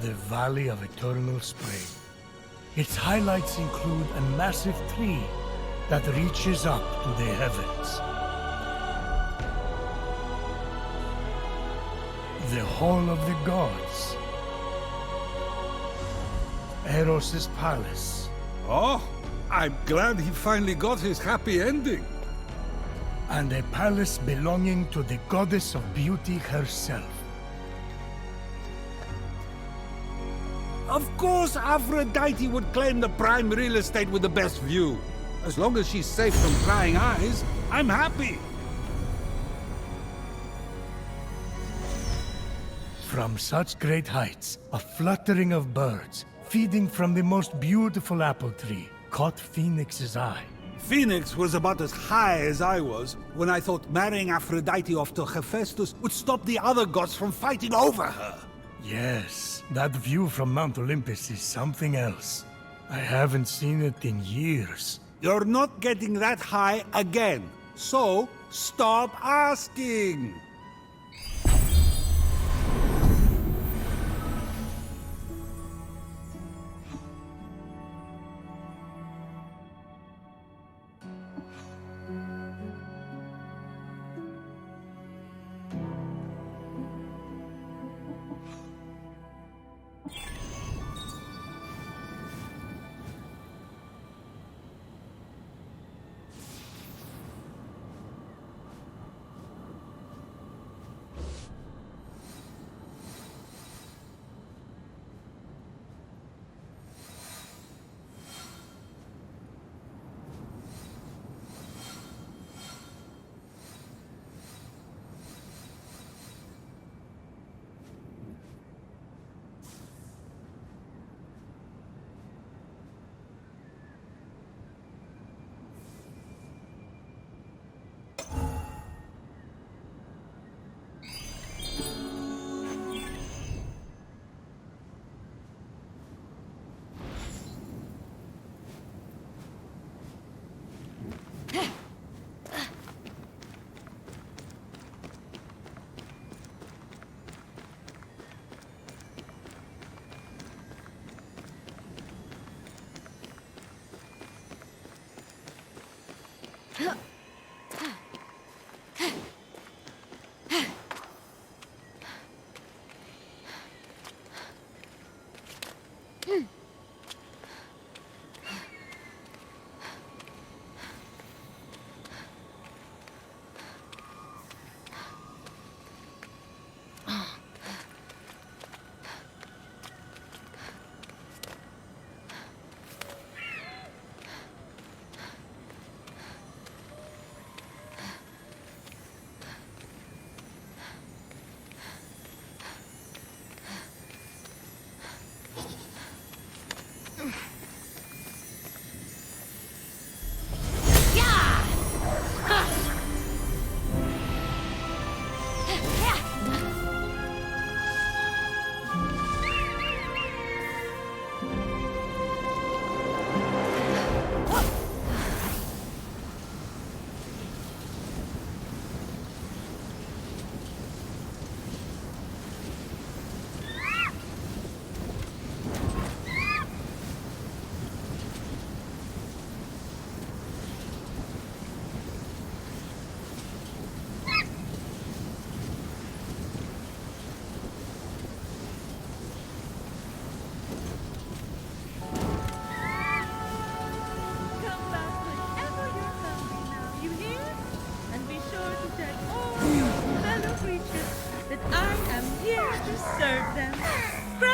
The Valley of Eternal Spring. Its highlights include a massive tree that reaches up to the heavens. The Hall of the Gods. Eros' palace. Oh, I'm glad he finally got his happy ending. And a palace belonging to the goddess of beauty herself. Of course Aphrodite would claim the prime real estate with the best view. As long as she's safe from prying eyes, I'm happy. From such great heights, a fluttering of birds, feeding from the most beautiful apple tree, caught Phoenix's eye. Phoenix was about as high as I was when I thought marrying Aphrodite off to Hephaestus would stop the other gods from fighting over her. Yes, that view from Mount Olympus is something else. I haven't seen it in years. You're not getting that high again, so stop asking!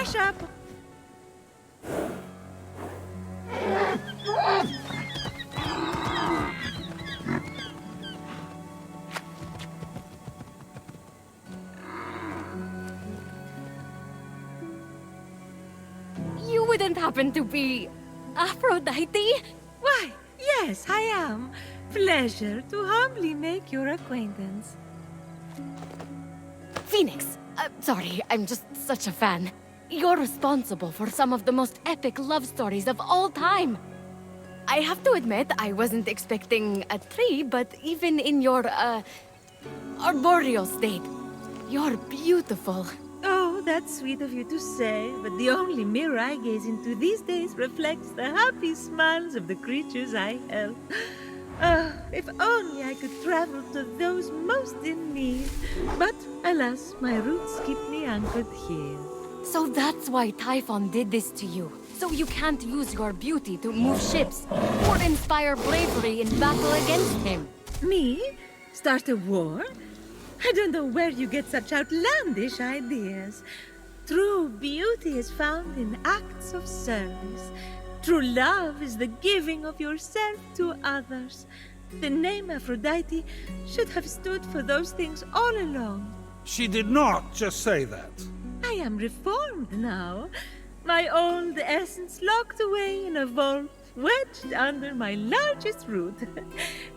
fresh apple. You wouldn't happen to be Aphrodite? Why, yes, I am. Pleasure to humbly make your acquaintance. Phoenix. Sorry, I'm just such a fan. You're responsible for some of the most epic love stories of all time. I have to admit, I wasn't expecting a tree, but even in your, arboreal state, you're beautiful. Oh, that's sweet of you to say, but the only mirror I gaze into these days reflects the happy smiles of the creatures I help. If only I could travel to those most in need. But alas, my roots keep me anchored here. So that's why Typhon did this to you. So you can't use your beauty to move ships or inspire bravery in battle against him. Me? Start a war? I don't know where you get such outlandish ideas. True beauty is found in acts of service. True love is the giving of yourself to others. The name Aphrodite should have stood for those things all along. She did not just say that. I am reformed now. My old essence locked away in a vault, wedged under my largest root,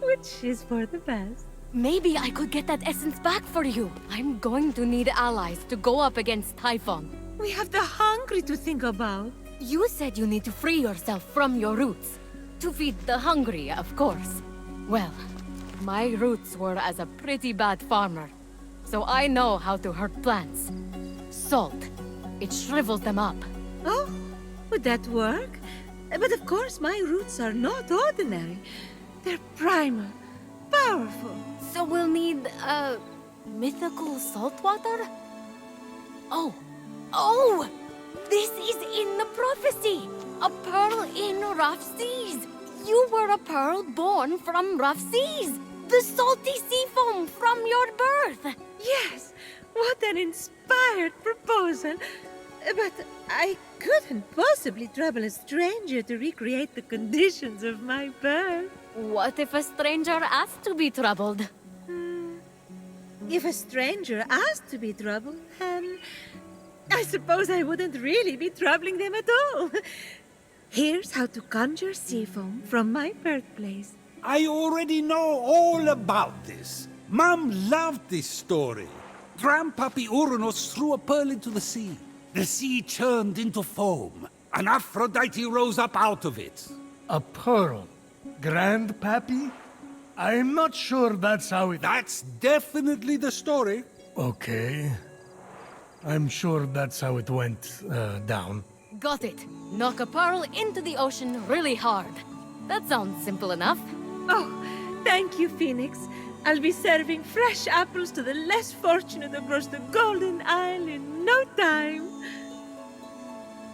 which is for the best. Maybe I could get that essence back for you. I'm going to need allies to go up against Typhon. We have the hungry to think about. You said you need to free yourself from your roots. To feed the hungry, of course. Well, my roots were as a pretty bad farmer. So I know how to hurt plants. Salt. It shrivels them up. Oh, would that work? But of course my roots are not ordinary. They're primal, powerful. So we'll need, mythical salt water? Oh! This is in the prophecy! A pearl in rough seas! You were a pearl born from rough seas! The salty seafoam from your birth! Yes, what an inspired proposal. But I couldn't possibly trouble a stranger to recreate the conditions of my birth. What if a stranger asked to be troubled? If a stranger asked to be troubled, then I suppose I wouldn't really be troubling them at all. Here's how to conjure seafoam from my birthplace. I already know all about this. Mom loved this story. Grandpappy Uranus threw a pearl into the sea. The sea churned into foam, and Aphrodite rose up out of it. A pearl? Grandpappy? I'm not sure that's how it... That's definitely the story. Okay. I'm sure that's how it went down. Got it. Knock a pearl into the ocean really hard. That sounds simple enough. Oh, thank you, Phoenix. I'll be serving fresh apples to the less fortunate across the Golden Isle in no time.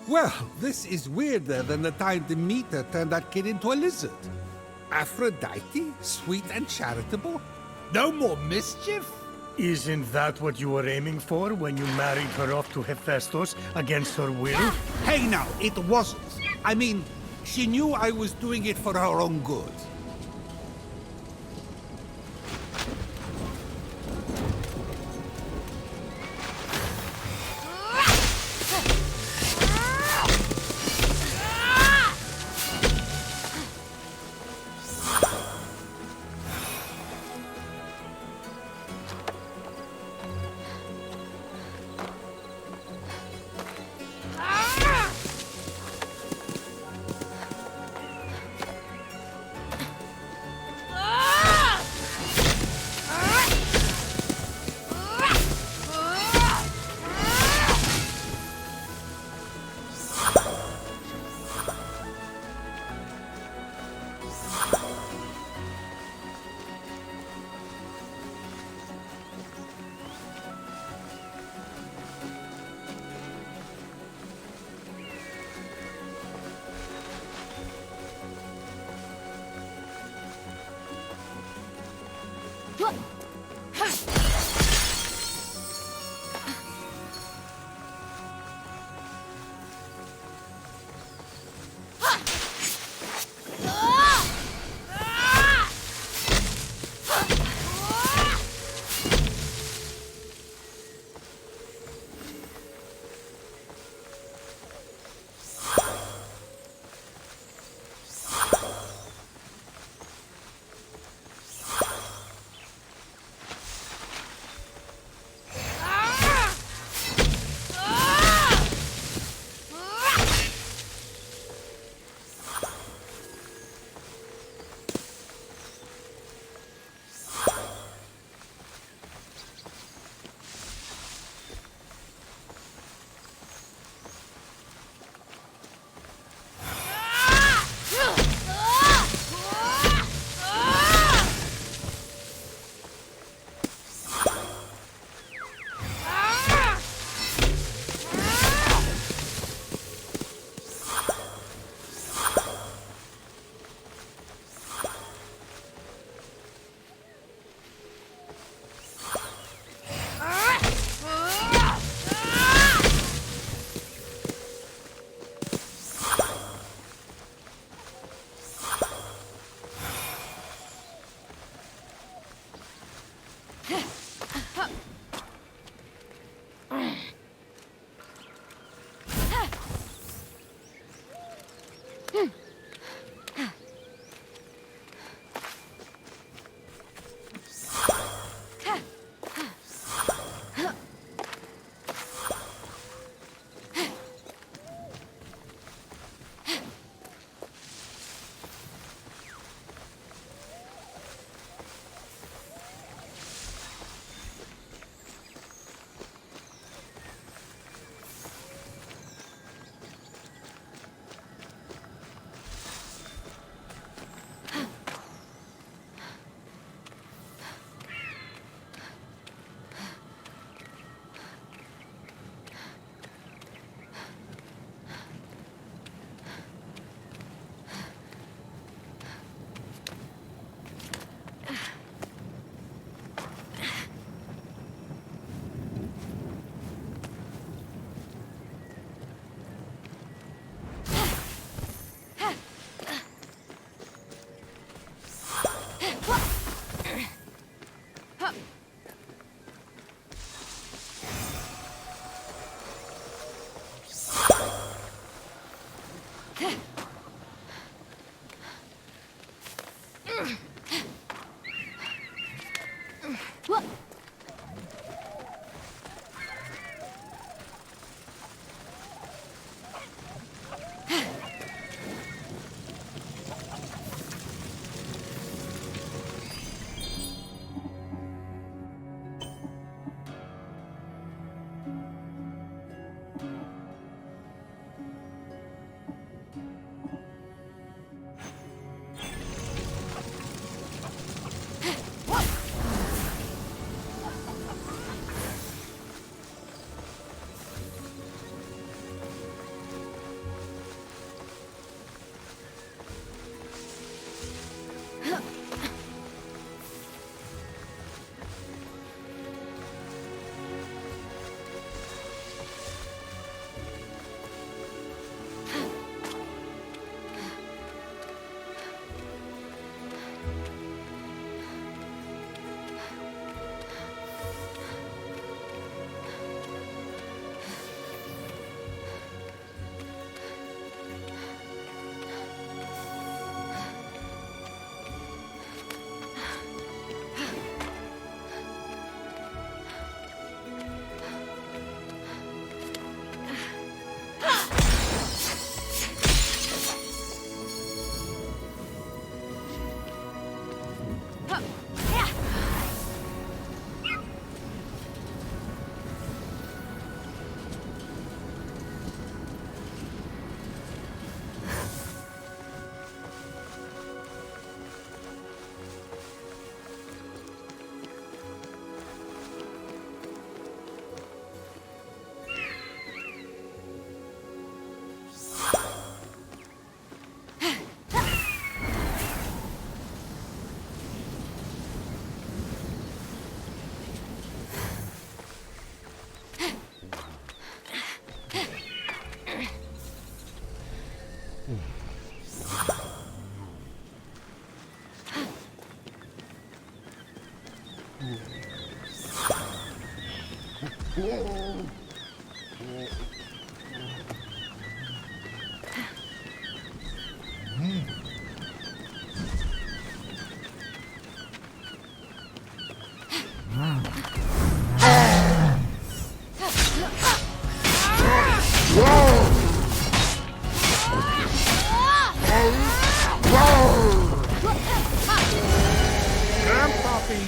Well, this is weirder than the time Demeter turned that kid into a lizard. Aphrodite, sweet and charitable? No more mischief? Isn't that what you were aiming for when you married her off to Hephaestus against her will? Hey now, it wasn't. I mean, she knew I was doing it for her own good.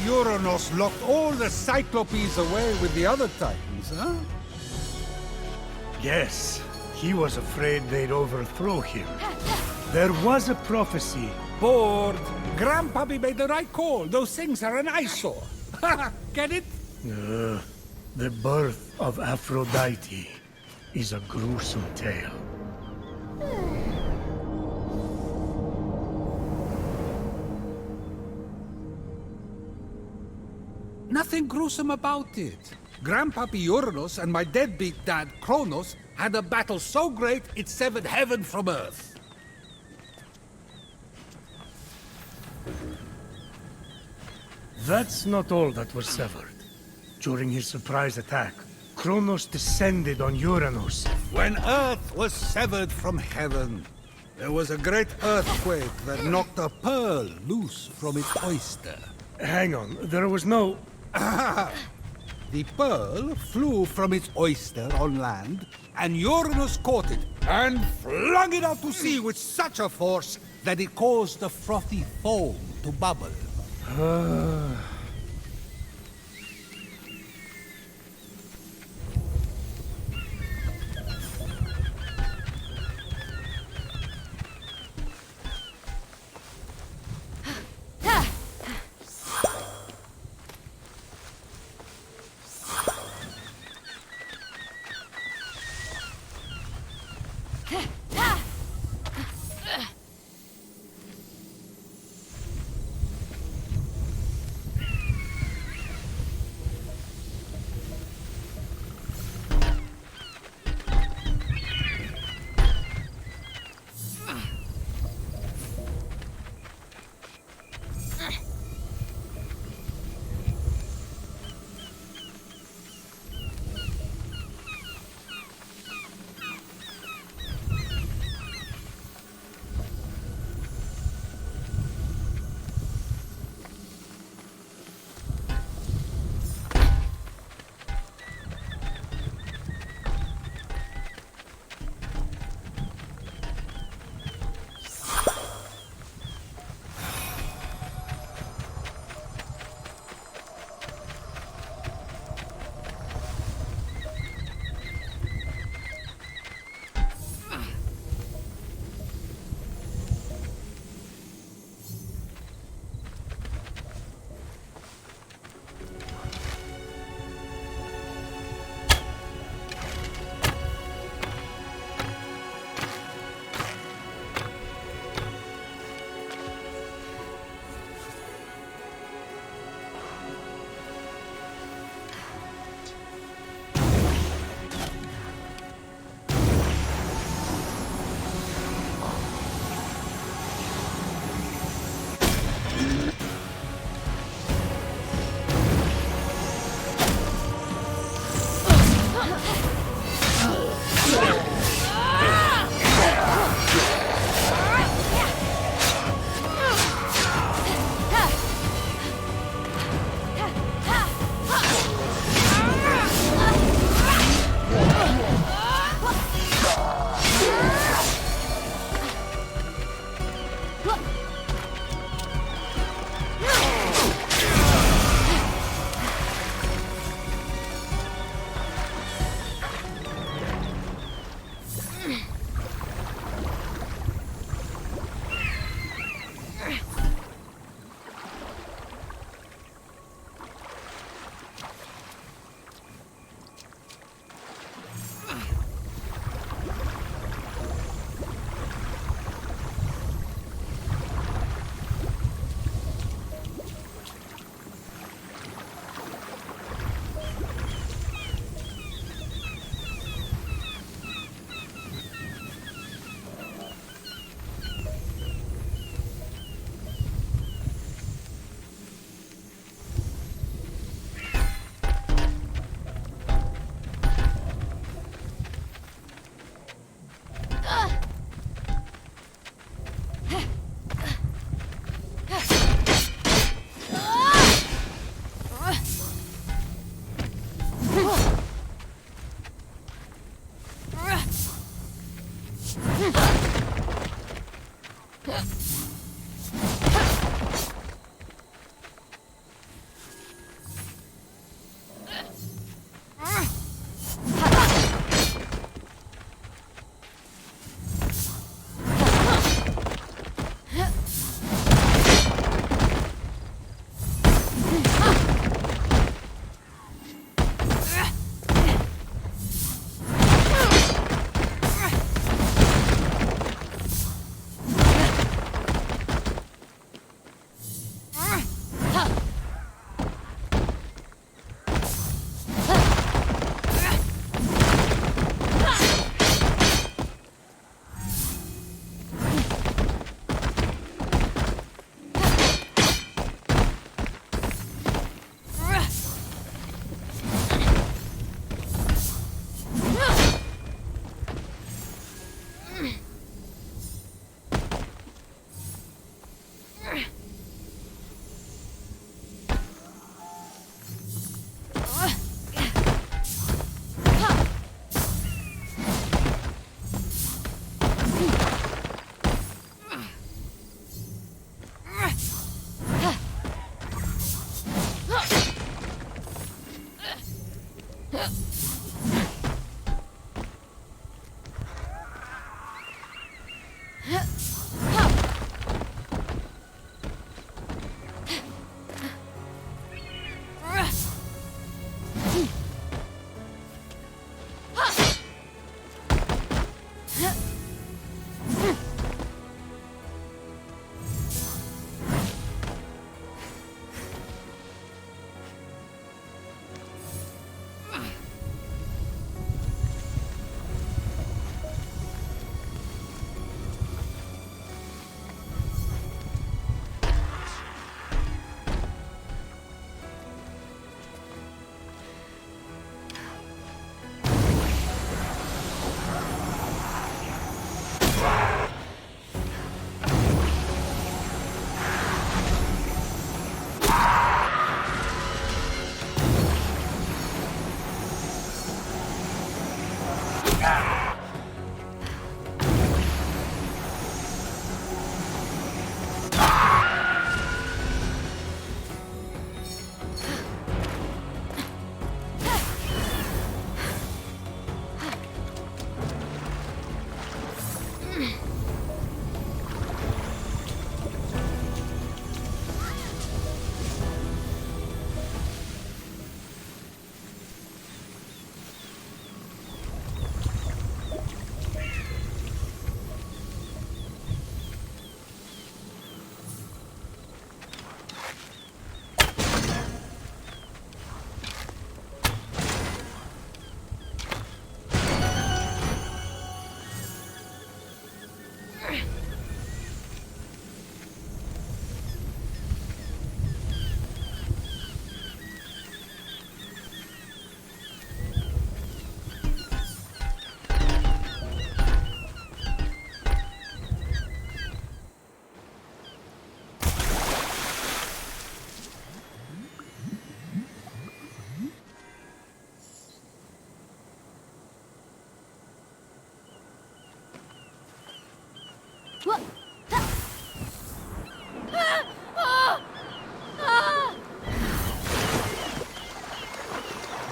Uranus locked all the Cyclops away with the other Titans, huh? Yes, he was afraid they'd overthrow him. There was a prophecy. Bored. Grandpappy made the right call. Those things are an eyesore. Get it? The birth of Aphrodite is a gruesome tale. Nothing gruesome about it. Grandpappy Uranus and my deadbeat dad Kronos had a battle so great it severed heaven from earth. That's not all that was severed. During his surprise attack, Kronos descended on Uranus. When earth was severed from heaven, there was a great earthquake that knocked a pearl loose from its oyster. Hang on, there was no... The pearl flew from its oyster on land, and Uranus caught it and flung it out to sea with such a force that it caused the frothy foam to bubble.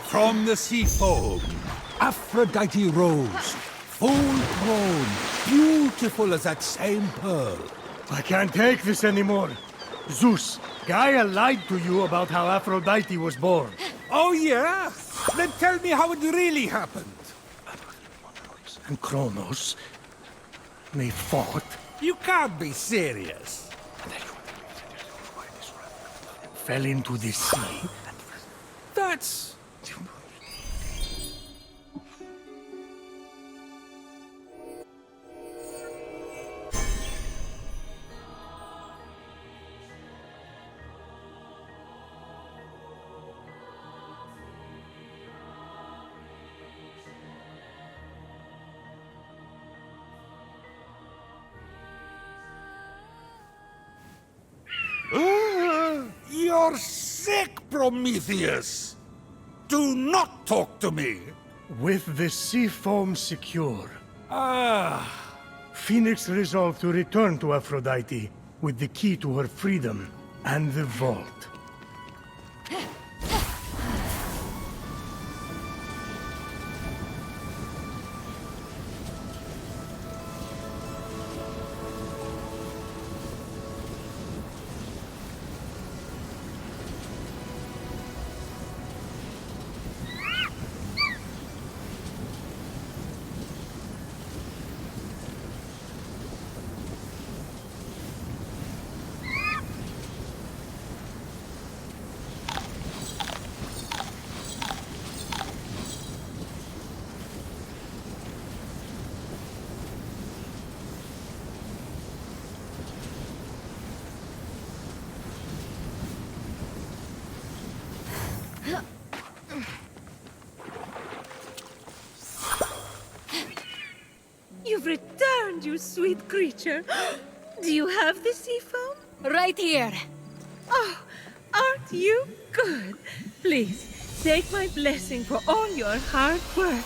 From the sea foam, Aphrodite rose, full grown, beautiful as that same pearl. I can't take this anymore. Zeus, Gaia lied to you about how Aphrodite was born. Oh yeah? Then tell me how it really happened. And Kronos, they fought. You can't be serious. Fell into the sea. That's... You're sick, Prometheus! Do not talk to me! With the sea foam secure, Ah, Phoenix resolved to return to Aphrodite with the key to her freedom and the vault. You've returned, you sweet creature. Do you have the sea foam? Right here. Oh, aren't you good? Please, take my blessing for all your hard work.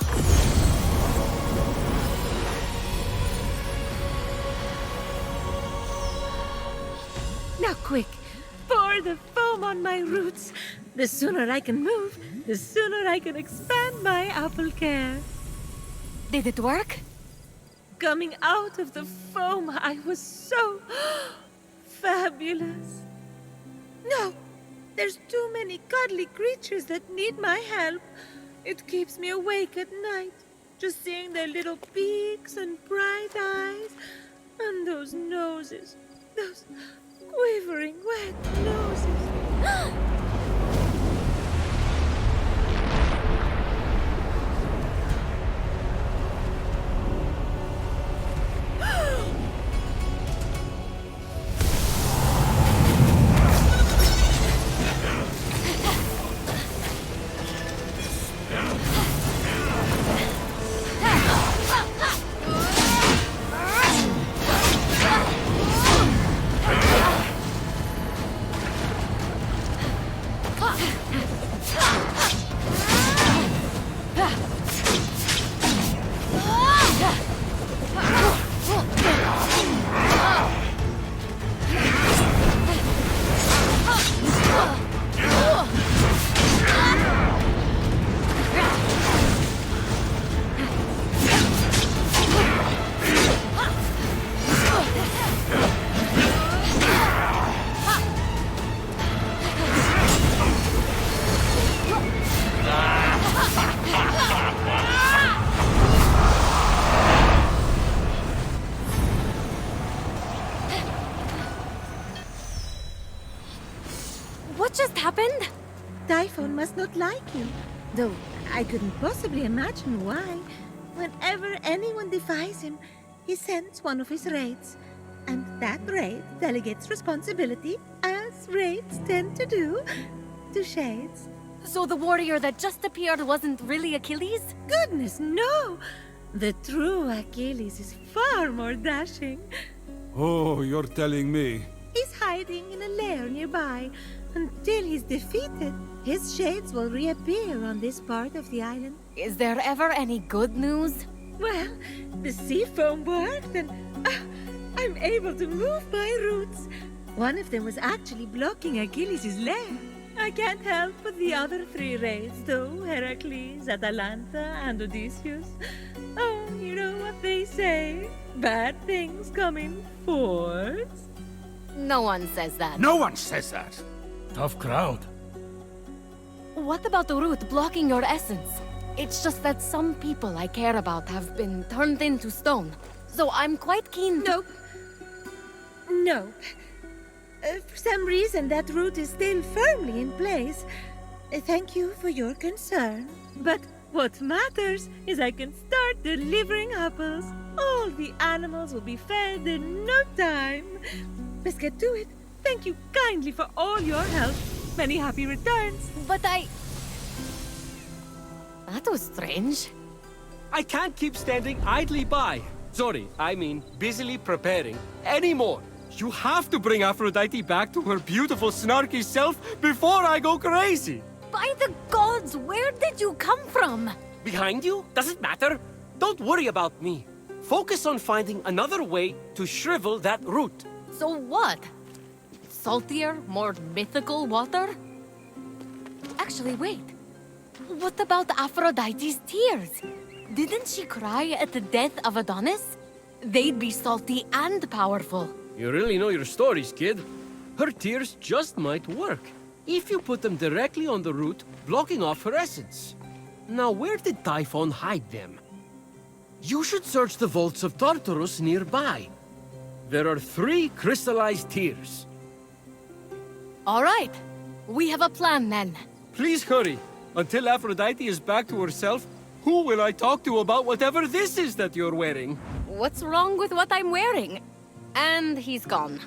Now quick, pour the foam on my roots. The sooner I can move, the sooner I can expand my apple care. Did it work? Coming out of the foam, I was so fabulous. No, there's too many cuddly creatures that need my help. It keeps me awake at night, just seeing their little beaks and bright eyes, and those noses, those quivering wet noses. What just happened? Typhon must not like you, though I couldn't possibly imagine why. Whenever anyone defies him, he sends one of his raids. And that raid delegates responsibility, as raids tend to do, to shades. So the warrior that just appeared wasn't really Achilles? Goodness, no! The true Achilles is far more dashing. oh, you're telling me. He's hiding in a lair nearby. Until he's defeated, his shades will reappear on this part of the island. Is there ever any good news? Well, the sea foam worked and I I'm able to move my roots. One of them was actually blocking Achilles' lair. I can't help but the other three rays, though, Heracles, Atalanta, and Odysseus. Oh, you know what they say. Bad things come in fours. No one says that. No one says that. Tough crowd. What about the root blocking your essence? It's just that some people I care about have been turned into stone. So I'm quite keen to... Nope. Nope. For some reason, that root is still firmly in place. Thank you for your concern. But what matters is I can start delivering apples. All the animals will be fed in no time. Let's get to it. Thank you kindly for all your help. Many happy returns. But That was strange. I can't keep standing idly by. Sorry, I mean busily preparing anymore. You have to bring Aphrodite back to her beautiful, snarky self before I go crazy. By the gods, where did you come from? Behind you? Does it matter? Don't worry about me. Focus on finding another way to shrivel that root. So what? Saltier, more mythical water? Actually, wait. What about Aphrodite's tears? Didn't she cry at the death of Adonis? They'd be salty and powerful. You really know your stories, kid. Her tears just might work, if you put them directly on the root, blocking off her essence. Now, where did Typhon hide them? You should search the vaults of Tartarus nearby. There are 3 crystallized tears. All right. We have a plan then. Please hurry. Until Aphrodite is back to herself, who will I talk to about whatever this is that you're wearing? What's wrong with what I'm wearing? And he's gone.